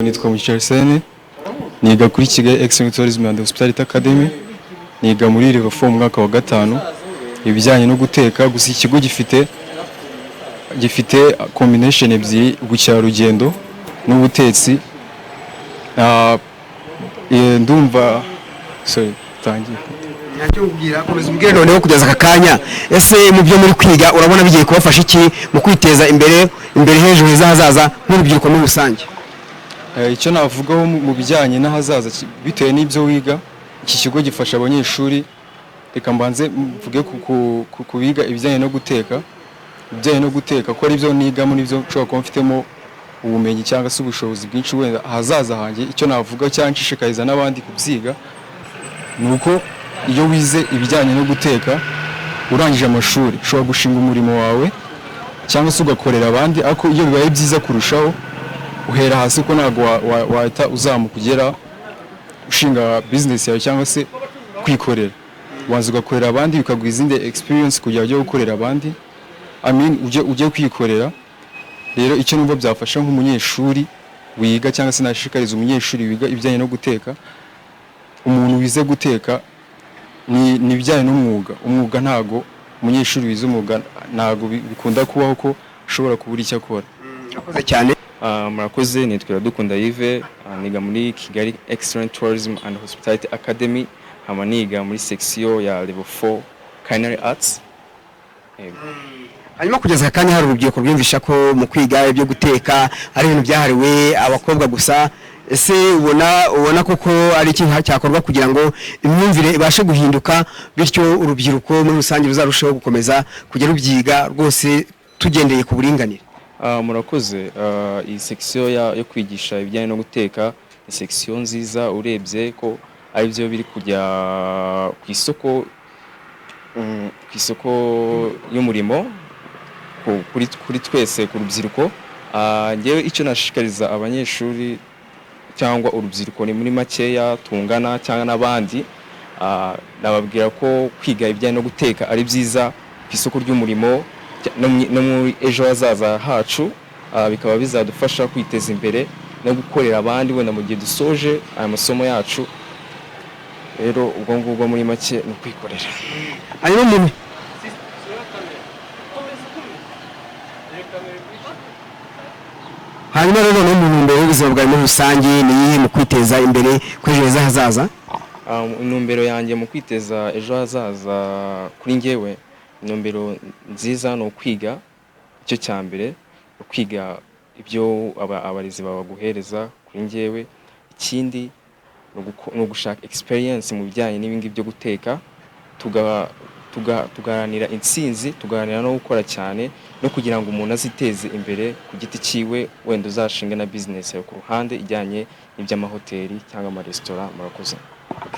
Nitwa Michelsene niga kuri Kigali Excellent Tourism and Hospitality Academy niga muri level 4 mwaka wa gatanu ibijyanye no guteka gusa ikigo gifite combination ebyiri ubukerarugendo n'ubutetsi ndumva tangiye Ntacyo ubwira komeza ubwire noneho kugeza akakanya ese mu byo muri kwiga urabona bigiye kubafasha iki mu kwiteza imbere hejuru hazaza n'urubyiruko muri rusange. Icyo navugaho mu bijyanye n'ahazaza bitewe n'ibyo wiga iki kigo gifasha abanyeshuri reka mbanze mvuge ku biga ibijyanye no guteka ko ari byo nigamo n'ibyo nshobora kuba mfitemo ubumenyi cyangwa se ubushobozi bwinshi wenda ahazaza hanjye. Icyo navuga cyangwa nshishikariza n'abandi kubyiga ni uko iyo wize ibijyanye no guteka urangije amashuri ushobora gushinga umurimo wawe cyangwa se ugakorera abandi, ariko iyo bibaye byiza kurushaho uhera hasi ko ntabwo wahita uzamuka kugera ushinga business yawe cyangwa se kwikorera, wanze ugakorera abandi bikaguha izindi experience kugira ujye gukorera abandi ujye kwikorera. Rero icyo numva byafasha nk'umunyeshuri wiga cyangwa se nashishikariza umunyeshuri wiga ibijyanye no guteka, umuntu wize guteka ni ibijyanye n'umwuga ntago umunyeshuri wize umwuga ntago bikunda kubaho ko ushobora kubura icyo akora. Akoze cyane. Murakoze, nitwa Dukunda Yves, niga muri Kigali Excellent Tourism and Hospitality Academy, hama niga muri section ya level 4 Culinary Arts. Hanyuma kugeza akanya hari urubyiruko rwumvisha ko mu kwiga ibyo guteka ari ibintu byahariwe abakobwa gusa, ese ubona koko ari ikintu cyakorwa kugira ngo imyumvire ibashe guhinduka bityo urubyiruko muri rusange ruzarushaho gukomeza kujya rubyiga rwose tugendeye ku buringanire? Murakoze, iyi section yo kwigisha ibijyanye no guteka ni section nziza urebye ko ari byo biri kujya ku isoko y'umurimo kuri twese ku rubyiruko. Ngewe icyo nashishikariza abanyeshuri cyangwa urubyiruko ni muri makeya tungana cyangwa n'abandi, nababwira ko kwiga ibijyanye no guteka ari byiza ku isoko ry'umurimo no muri ejo hazaza hacu, bikaba bizadufasha kwiteza imbere no gukorera abandi wenda mu gihe dusoje aya masomo yacu. Rero ubwo ngubwo muri make ni kwikorera. Hanyuma rero n'umuntu mbere y'ubuzima bwawe muri rusange ni yihe mu kwiteza imbere kuri ejo hazaza? Intumbero yanjye mu kwiteza ejo hazaza kuri njyewe, intumbero nziza ni ukwiga, icyo cya mbere ukwiga ibyo abarezi baguhereza kuri njyewe. Ikindi ni ugushaka experience mu bijyanye n'ibingi byo guteka, tugaharanira intsinzi, tugaharanira no gukora cyane no kugira ngo umuntu aziteze imbere ku giti cyiwe, wenda uzashinga na business yawe ku ruhande ijyanye n'iby'amahoteli cyangwa amaresitora. Murakoze.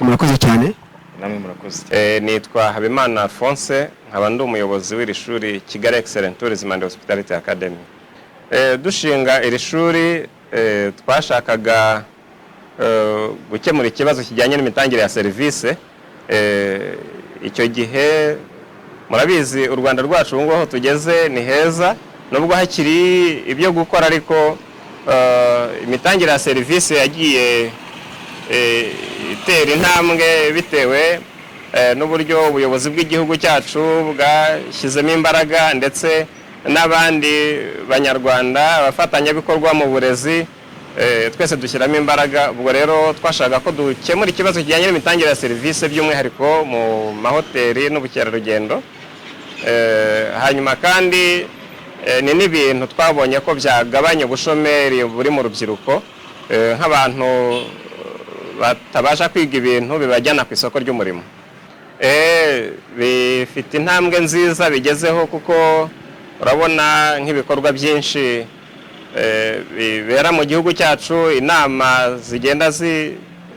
Murakoze cyane. Namwe murakoze. Nitwa Habimana Alphonse, nkaba ndi umuyobozi w'iri shuri Kigali Excellent Tourism and Hospitality Academy. Dushinga iri shuri twashakaga gukemura ikibazo kijyanye n'imitangire ya serivisi. Icyo gihe murabizi u Rwanda rwacu ubu aho tugeze ni heza, nubwo hakiri ibyo gukora, ariko imitangire ya serivisi yagiye itera intambwe bitewe n'uburyo ubuyobozi bw'igihugu cyacu bwashyizemo imbaraga ndetse n'abandi banyarwanda abafatanyabikorwa mu burezi, twese dushyiramo imbaraga. Ubwo rero twashaka ko dukemura ikibazo kijyanye n'imitangire ya serivisi by'umwihariko mu mahoteli n'ubukerarugendo. Hanyuma kandi ni n'ibintu twabonye ko byagabanya ubushomeri buri mu rubyiruko, nk'abantu batabasha kwiga ibintu bibajyana ku isoko ry'umurimo. Bifite intambwe nziza bigezeho, kuko urabona nk'ibikorwa byinshi bibera mu gihugu cyacu, inama zigenda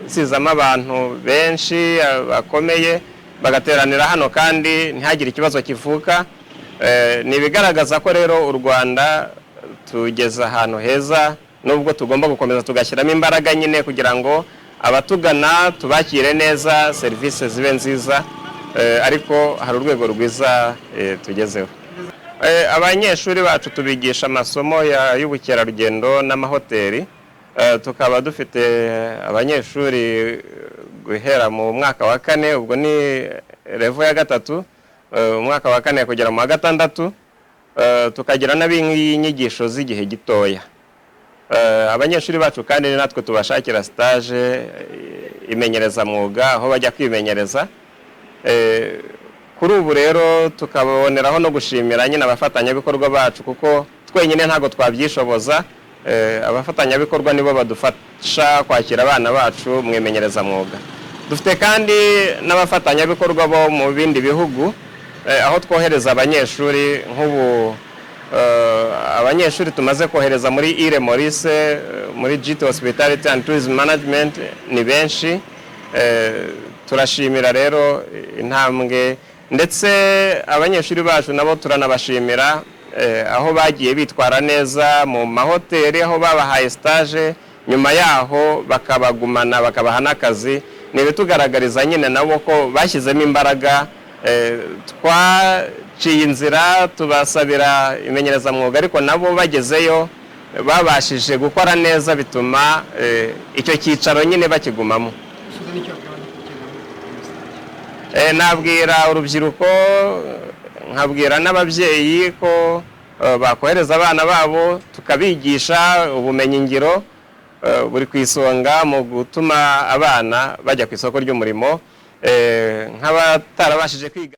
zizamo abantu benshi bakomeye bagateranira hano kandi ntihagire ikibazo kivuka. Ni ibigaragaza ko rero u Rwanda tugeze ahantu heza, nubwo tugomba gukomeza tugashyiramo imbaraga nyine kugira ngo abatugana tubakire neza, serivisi zibe nziza, ariko hari urwego rwiza tugezeho. Abanyeshuri bacu tubigisha amasomo y'ubukerarugendo n'amahoteli, tukaba dufite abanyeshuri guhera mu mwaka wa 4 ubwo ni level ya 3 umwaka wa 4 kugera mu wa 6 tukagira n'abinyigisho z'igihe gitoya. Abanyeshuri bacu kandi natwe tubashakira stage imenyereza mwuga aho bajya kwimenyereza. Kuri ubu rero tukaboneraho no gushimira nyine abafatanyabikorwa bacu kuko twenyine ntago twabyishoboza. Abafatanyabikorwa nibo badufasha kwakira abana bacu mwimenyereza mwuga. Dufite kandi n'abafatanyabikorwa bo mu bindi bihugu aho twohereza abanyeshuri nk'ubu abanyeshuri tumaze kohereza muri Ile Maurice muri GT Hospitality and Tourism Management ni benshi. Turashimira rero intambwe ndetse abanyeshuri bacu nabo turanabashimira aho bagiye bitwara neza mu mahoteli aho babahaye stage nyuma yaho bakabagumana bakabaha n'akazi. Nibitugaragariza nyine nabo ko bashyizemo imbaraga. Twaciye inzira tubasabira imenyereza mwuga ariko nabo bagezeyo babashije gukora neza bituma icyo cyicaro nyine bakigumamo. Nabwira urubyiruko nkabwira n'ababyeyi ko bakohereza abana babo tukabigisha ubumenyi ngiro buri ku isonga mu gutuma abana bajya ku isoko ry'umurimo nk'abatarabashije kwiga.